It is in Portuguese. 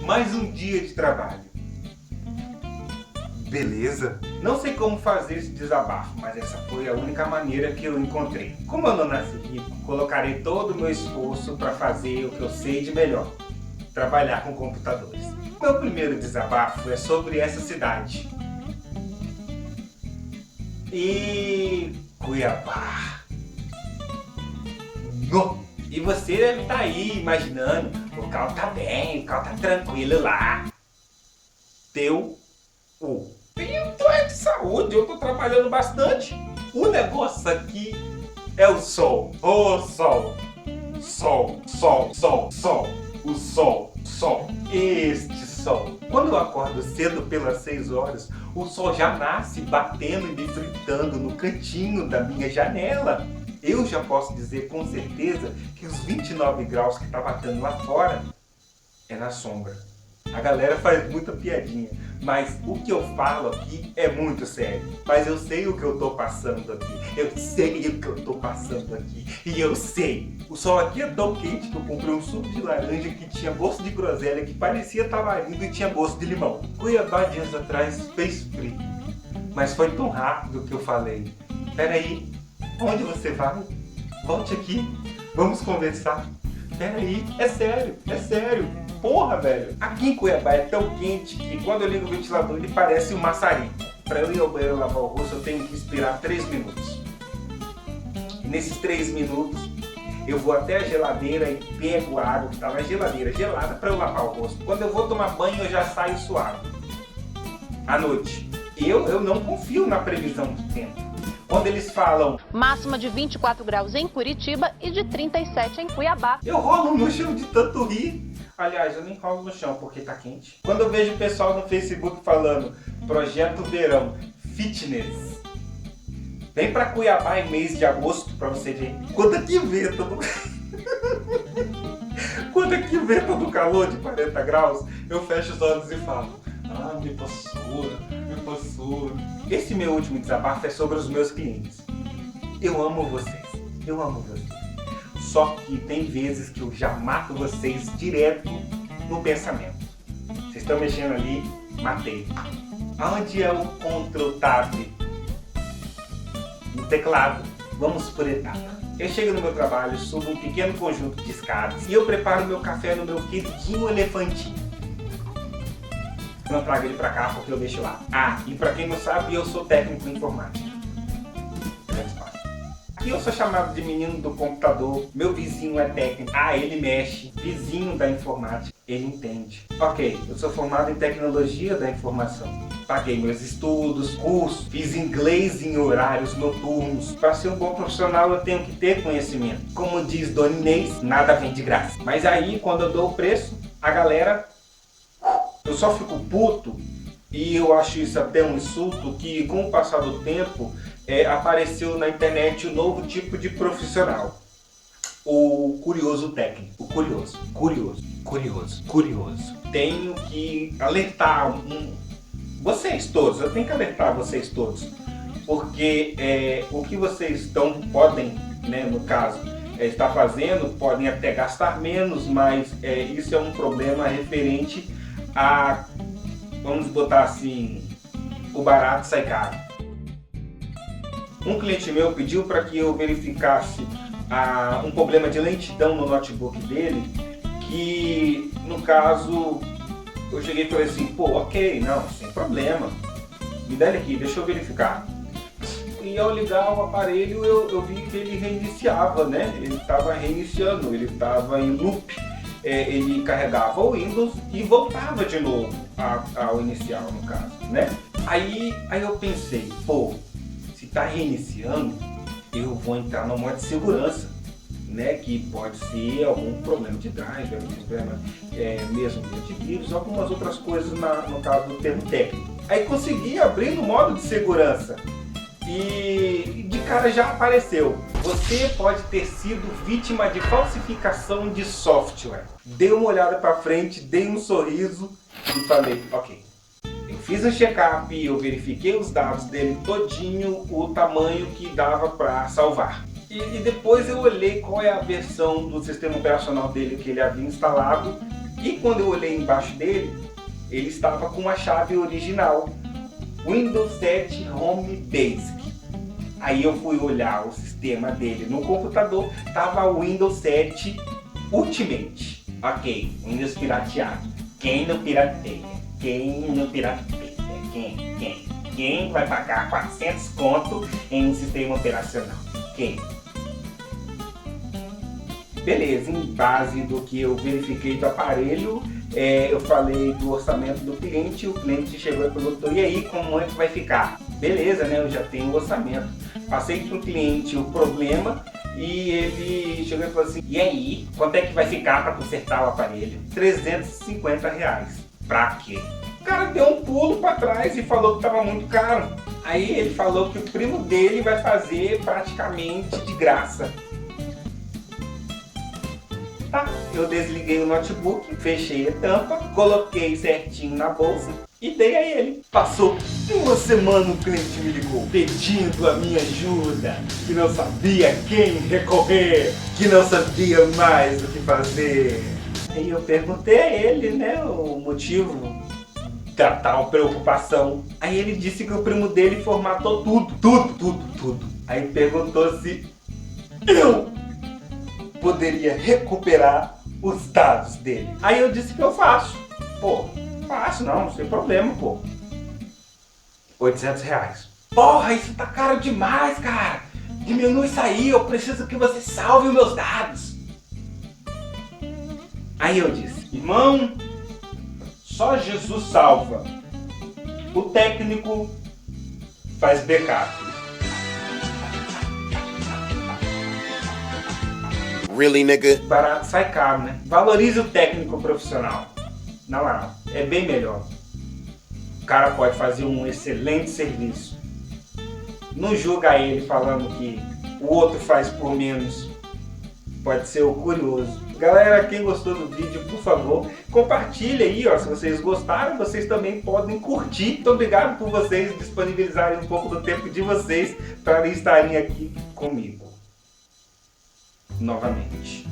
Mais um dia de trabalho. Beleza. Não sei como fazer esse desabafo, mas essa foi a única maneira que eu encontrei. Como eu não nasci rico, colocarei todo o meu esforço para fazer o que eu sei de melhor. Trabalhar com computadores. Meu primeiro desabafo é sobre essa cidade. Cuiabá. No. E você deve estar aí imaginando, o Cal tá bem, o Cal tá tranquilo lá. Tenho plano de saúde, eu tô trabalhando bastante. O negócio aqui é o sol. O sol. Sol, sol, sol, sol. O sol, sol. Este sol. Quando eu acordo cedo pelas 6 horas, o sol já nasce batendo e me fritando no cantinho da minha janela. Eu já posso dizer com certeza que os 29 graus que tá batendo lá fora é na sombra. A galera faz muita piadinha, mas o que eu falo aqui é muito sério. Mas eu sei o que eu tô passando aqui. Eu sei o que eu tô passando aqui. E eu sei. O sol aqui é tão quente que eu comprei um suco de laranja que tinha gosto de groselha, que parecia tamarindo e tinha gosto de limão. Cuiabá dias atrás fez frio. Mas foi tão rápido que eu falei: peraí, onde você vai? Volte aqui. Vamos conversar. Peraí, é sério, é sério. Porra, velho. Aqui em Cuiabá é tão quente que quando eu ligo o ventilador ele parece um maçarico. Pra eu ir ao banheiro lavar o rosto eu tenho que esperar 3 minutos. E nesses 3 minutos eu vou até a geladeira e pego a água que tá na geladeira gelada pra eu lavar o rosto. Quando eu vou tomar banho eu já saio suado. À noite. Eu não confio na previsão do tempo. Quando eles falam máxima de 24 graus em Curitiba e de 37 em Cuiabá, eu rolo no chão de tanto rir. Aliás, eu nem rolo no chão porque tá quente. Quando eu vejo o pessoal no Facebook falando Projeto Verão Fitness, vem pra Cuiabá em mês de agosto pra você ver. Quando aqui venta no... Quando aqui venta no calor de 40 graus, eu fecho os olhos e falo: ah, me passou, me passou. Esse meu último desabafo é sobre os meus clientes. Eu amo vocês, eu amo vocês. Só que tem vezes que eu já mato vocês direto no pensamento. Vocês estão mexendo ali, matei. Aonde é o Ctrl Tab? No teclado. Vamos por etapa. Eu chego no meu trabalho, subo um pequeno conjunto de escadas e eu preparo meu café no meu queridinho elefantinho. Eu não trago ele pra cá porque eu deixo lá. Ah, e pra quem não sabe, eu sou técnico em informática. Aqui eu sou chamado de menino do computador, meu vizinho é técnico, ah, ele mexe, vizinho da informática, ele entende. Ok, eu sou formado em tecnologia da informação. Paguei meus estudos, cursos, fiz inglês em horários noturnos. Para ser um bom profissional eu tenho que ter conhecimento. Como diz Dona Inês, nada vem de graça. Mas aí quando eu dou o preço, a galera... Eu só fico puto, e eu acho isso até um insulto, que com o passar do tempo apareceu na internet um novo tipo de profissional. O curioso técnico. O curioso. Tenho que alertar vocês todos, eu tenho que alertar vocês todos. Porque o que vocês podem, né, no caso, estar fazendo, podem até gastar menos, mas isso é um problema referente a, vamos botar assim, o barato sai caro. Um cliente meu pediu para que eu verificasse um problema de lentidão no notebook dele, que no caso eu cheguei e falei assim: pô, ok, não, sem problema, me dá ele aqui, deixa eu verificar. E ao ligar o aparelho eu vi que ele reiniciava, né? Ele estava reiniciando, ele estava em loop. Ele carregava o Windows e voltava de novo ao inicial, no caso, né? Aí eu pensei, pô, se tá reiniciando, eu vou entrar no modo de segurança, né? Que pode ser algum problema de driver, algum problema mesmo de antivírus, algumas outras coisas no caso do termo técnico. Aí consegui abrir no modo de segurança. E de cara já apareceu: você pode ter sido vítima de falsificação de software. Dei uma olhada para frente, dei um sorriso e falei: ok. Eu fiz um check-up, eu verifiquei os dados dele todinho, o tamanho que dava para salvar. E depois eu olhei qual é a versão do sistema operacional dele que ele havia instalado E quando eu olhei embaixo dele, ele estava com a chave original, Windows 7 Home Basic. Aí eu fui olhar o sistema dele no computador, tava o Windows 7 Ultimate. Ok, Windows pirateado. Quem não pirateia? Quem não pirateia? Quem vai pagar 400 conto em um sistema operacional? Quem? Beleza, em base do que eu verifiquei do aparelho, eu falei do orçamento do cliente, o cliente chegou e perguntou, e aí, como é que vai ficar? Beleza, né, eu já tenho o orçamento. Passei para o cliente o problema e ele chegou e falou assim, e aí, quanto é que vai ficar para consertar o aparelho? R$350. Pra quê? O cara deu um pulo para trás e falou que estava muito caro. Aí ele falou que o primo dele vai fazer praticamente de graça. Tá, eu desliguei o notebook, fechei a tampa, coloquei certinho na bolsa e dei a ele. Passou uma semana, o cliente me ligou pedindo a minha ajuda, que não sabia quem recorrer, que não sabia mais o que fazer. Aí eu perguntei a ele, né, o motivo da tal preocupação. Aí ele disse que o primo dele formatou tudo. Aí perguntou se eu poderia recuperar os dados dele. Aí eu disse que eu faço. Pô, faço não, sem problema, pô. R$800. Porra, isso tá caro demais, cara. Diminui isso aí, eu preciso que você salve os meus dados. Aí eu disse, irmão, só Jesus salva. O técnico faz backup. Really, nigga? Barato sai caro, né? Valorize o técnico profissional. Na moral, é bem melhor. O cara pode fazer um excelente serviço. Não julga ele falando que o outro faz por menos. Pode ser o curioso. Galera, quem gostou do vídeo, por favor, compartilha aí, ó. Se vocês gostaram, vocês também podem curtir. Muito obrigado por vocês disponibilizarem um pouco do tempo de vocês para estarem aqui comigo. Novamente.